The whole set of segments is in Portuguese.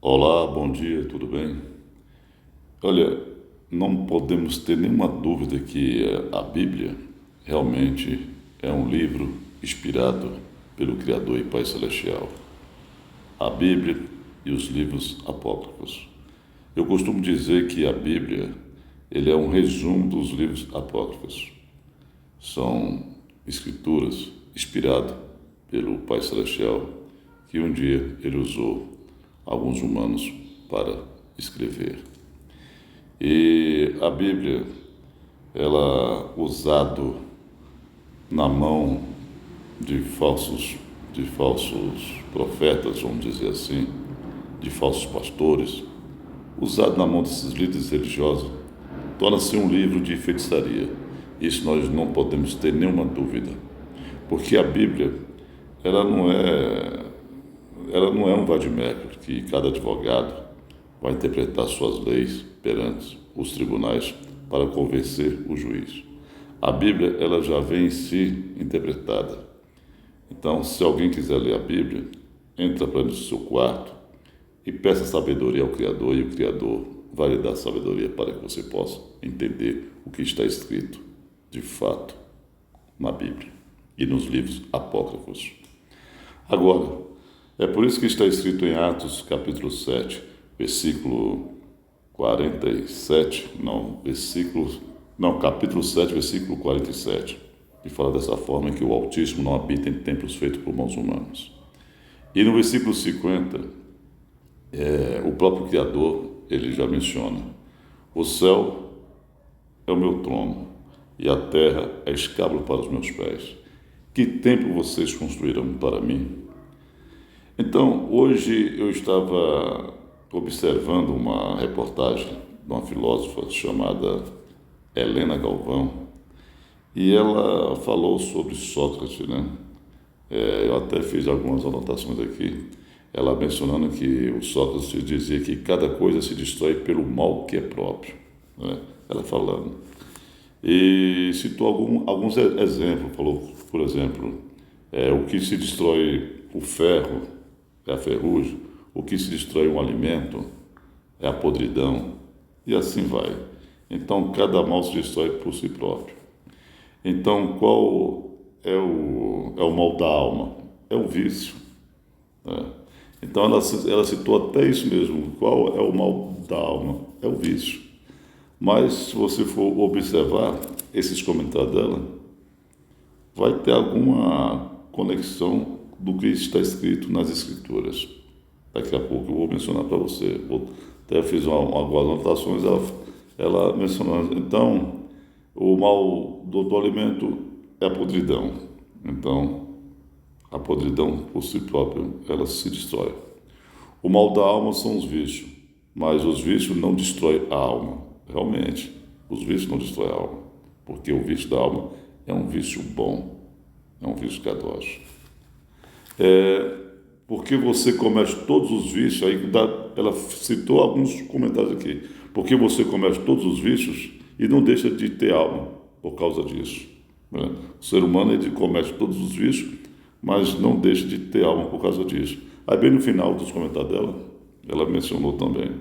Olá, bom dia, tudo bem? Olha, não podemos ter nenhuma dúvida que a Bíblia realmente é um livro inspirado pelo Criador e Pai Celestial. A Bíblia e os livros apócrifos. Eu costumo dizer que a Bíblia ele é um resumo dos livros apócrifos. São escrituras inspiradas pelo Pai Celestial que um dia ele usou alguns humanos para escrever. E a Bíblia, ela usado na mão de falsos profetas, vamos dizer assim, de falsos pastores, usado na mão desses líderes religiosos, torna-se um livro de feitiçaria. Isso nós não podemos ter nenhuma dúvida, porque a Bíblia, ela não é ela não é um vade-mecum que cada advogado vai interpretar suas leis perante os tribunais para convencer o juiz. A Bíblia, ela já vem em si interpretada. Então, se alguém quiser ler a Bíblia, entra para o seu quarto e peça sabedoria ao Criador, e o Criador vai lhe dar sabedoria para que você possa entender o que está escrito de fato na Bíblia e nos livros apócrifos. Agora, é por isso que está escrito em Atos, capítulo 7, versículo 47, capítulo 7, versículo 47, que fala dessa forma que o Altíssimo não habita em templos feitos por mãos humanas. E no versículo 50, o próprio Criador, ele já menciona: o céu é o meu trono e a terra é escabelo para os meus pés. Que templo vocês construirão para mim? Então, hoje eu estava observando uma reportagem de uma filósofa chamada Helena Galvão, e ela falou sobre Sócrates, né? Eu até fiz algumas anotações aqui, ela mencionando que o Sócrates dizia que cada coisa se destrói pelo mal que é próprio, né? Ela falando. E citou alguns exemplos, falou, por exemplo, o que se destrói o ferro é a ferrugem, o que se destrói um alimento é a podridão, e assim vai. Então, cada mal se destrói por si próprio. Então, qual é o mal da alma? É o vício, né? Então, ela citou até isso mesmo. Qual é o mal da alma? É o vício. Mas, se você for observar esses comentários dela, vai ter alguma conexão do que está escrito nas Escrituras. Daqui a pouco eu vou mencionar para você. Até fiz algumas anotações, ela mencionou. Então, o mal do alimento é a podridão. Então, a podridão por si própria, ela se destrói. O mal da alma são os vícios, mas os vícios não destroem a alma. Realmente, os vícios não destroem a alma, porque o vício da alma é um vício bom, é um vício kadosh. Porque você comete todos os vícios, ela citou alguns comentários aqui, porque você comete todos os vícios e não deixa de ter alma por causa disso, né? O ser humano ele comete todos os vícios, mas não deixa de ter alma por causa disso. Aí bem no final dos comentários dela, ela mencionou também: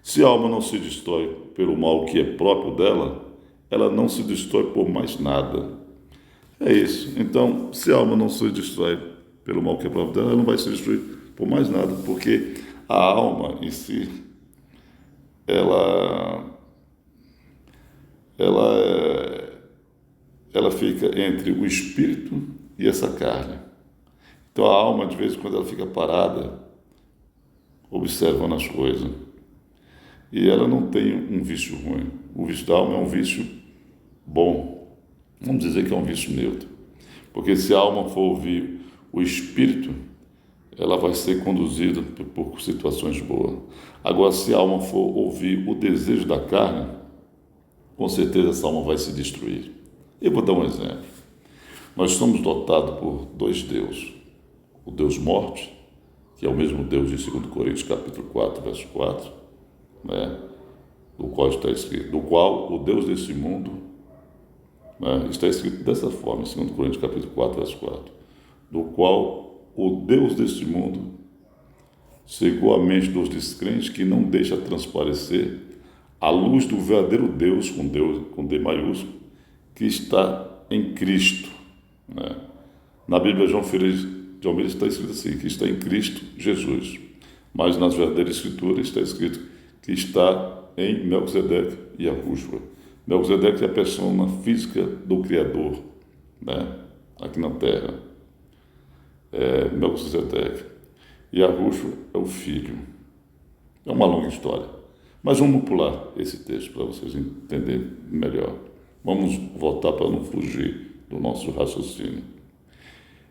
se a alma não se destrói pelo mal que é próprio dela, ela não se destrói por mais nada. É isso. Então, se a alma não se destrói pelo mal que é próprio dela, ela não vai se destruir por mais nada, porque a alma em si, ela, ela, ela fica entre o espírito e essa carne. Então a alma, de vez em quando, ela fica parada, observando as coisas, e ela não tem um vício ruim. O vício da alma é um vício bom. Vamos dizer que é um vício neutro, porque se a alma for ouvir o espírito, ela vai ser conduzida por situações boas. Agora, se a alma for ouvir o desejo da carne, com certeza essa alma vai se destruir. Eu vou dar um exemplo. Nós somos dotados por dois deuses. O Deus morte, que é o mesmo Deus de 2 Coríntios capítulo 4, verso 4, né? Do qual está escrito, do qual o Deus desse mundo, né? Está escrito dessa forma, em 2 Coríntios capítulo 4, verso 4, do qual o Deus deste mundo cegou a mente dos descrentes que não deixa transparecer a luz do verdadeiro Deus, com D maiúsculo, que está em Cristo, né? Na Bíblia, João Ferreira de Almeida está escrito assim, que está em Cristo Jesus. Mas nas verdadeiras escrituras está escrito que está em Melquisedeque e Yahushua. Melquisedeque é a persona física do Criador, né? Aqui na Terra. Melquisedeque. E Yahushua é o Filho. É uma longa história. Mas vamos pular esse texto para vocês entenderem melhor. Vamos voltar para não fugir do nosso raciocínio.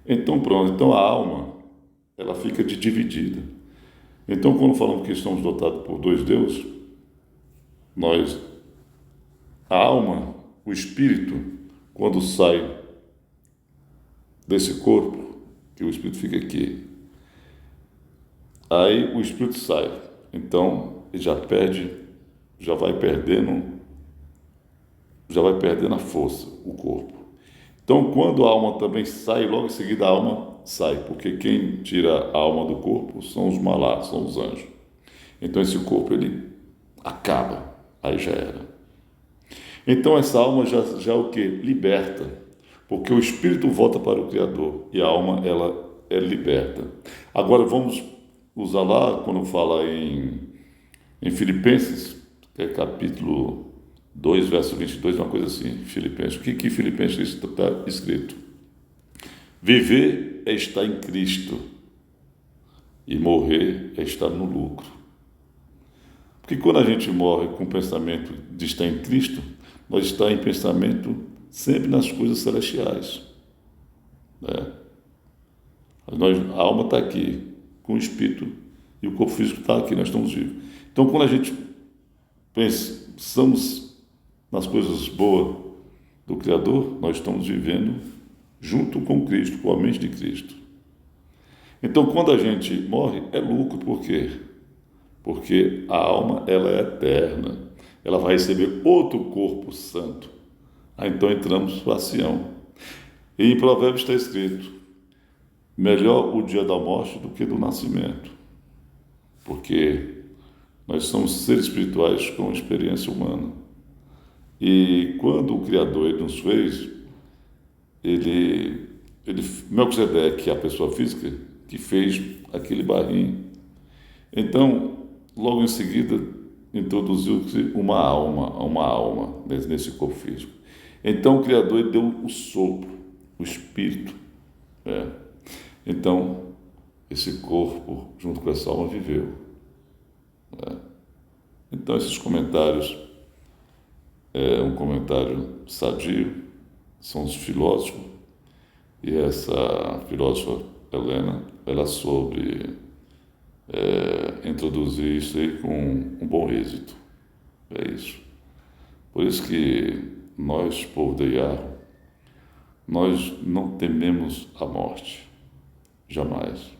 Então, pronto. Então, a alma, ela fica dividida. Então, quando falamos que estamos dotados por dois deuses, a alma, o espírito, quando sai desse corpo, que o espírito fica aqui, aí o espírito sai. Então, ele já vai perdendo a força, o corpo. Então, quando a alma também sai, logo em seguida a alma sai, porque quem tira a alma do corpo são os malás, são os anjos. Então, esse corpo, ele acaba, aí já era. Então, essa alma já é o que? Liberta, porque o espírito volta para o Criador e a alma, ela é liberta. Agora, vamos usar lá, quando fala em Filipenses, que é capítulo 2, verso 22, uma coisa assim, Filipenses. O que Filipenses está escrito? Viver é estar em Cristo e morrer é estar no lucro. Porque quando a gente morre com o pensamento de estar em Cristo, nós estamos em pensamento sempre nas coisas celestiais, né? A alma está aqui, com o espírito, e o corpo físico está aqui, nós estamos vivos. Então, quando a gente pensamos nas coisas boas do Criador, nós estamos vivendo junto com Cristo, com a mente de Cristo. Então, quando a gente morre, é lucro. Por quê? Porque a alma, ela é eterna. Ela vai receber outro corpo santo. Aí, então, entramos para Sião. E em Provérbios está escrito, melhor o dia da morte do que do nascimento. Porque nós somos seres espirituais com experiência humana. E quando o Criador ele nos fez, Melquisedeque, a pessoa física, que fez aquele barrinho. Então, logo em seguida, introduziu-se uma alma nesse corpo físico. Então, o Criador ele deu o sopro, o espírito. Então, esse corpo, junto com essa alma, viveu. Então, esses comentários, um comentário sadio, são os filósofos, e essa filósofa Helena, ela soube introduzir isso aí com um bom êxito. É isso. Por isso que nós, povo de Yahweh, nós não tememos a morte, jamais,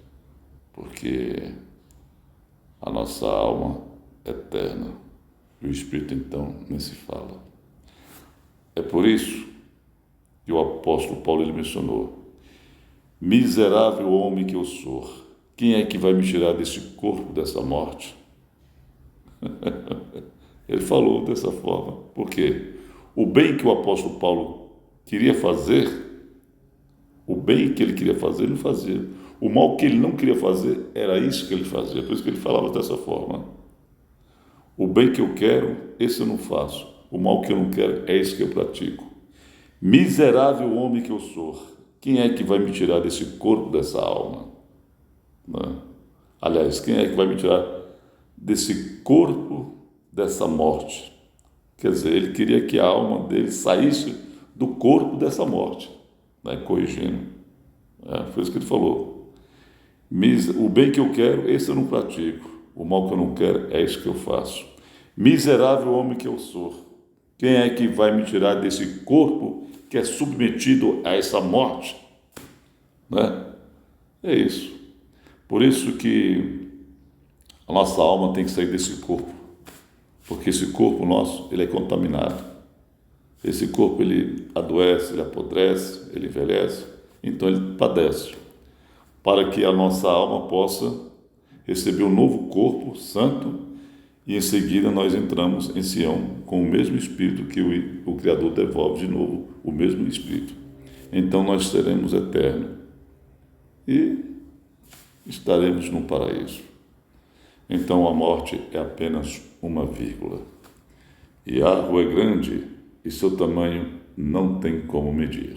porque a nossa alma é eterna, e o Espírito, então, nem se fala. É por isso que o apóstolo Paulo ele mencionou, miserável homem que eu sou, quem é que vai me tirar desse corpo, dessa morte? Ele falou dessa forma. Por quê? O bem que o apóstolo Paulo queria fazer, ele não fazia. O mal que ele não queria fazer, era isso que ele fazia. Por isso que ele falava dessa forma. O bem que eu quero, esse eu não faço. O mal que eu não quero, é esse que eu pratico. Miserável homem que eu sou, quem é que vai me tirar desse corpo, dessa alma? Né? Aliás, quem é que vai me tirar desse corpo, dessa morte? Quer dizer, ele queria que a alma dele saísse do corpo dessa morte, né? Corrigindo. Foi isso que ele falou. O bem que eu quero, esse eu não pratico. O mal que eu não quero, é isso que eu faço. Miserável homem que eu sou, quem é que vai me tirar desse corpo que é submetido a essa morte? Né? É isso. Por isso que a nossa alma tem que sair desse corpo, porque esse corpo nosso, ele é contaminado. Esse corpo, ele adoece, ele apodrece, ele envelhece, então ele padece, para que a nossa alma possa recebeu um novo corpo santo e em seguida nós entramos em Sião com o mesmo Espírito que o Criador devolve de novo, o mesmo Espírito. Então nós seremos eternos e estaremos no paraíso. Então a morte é apenas uma vírgula. E a água é grande e seu tamanho não tem como medir.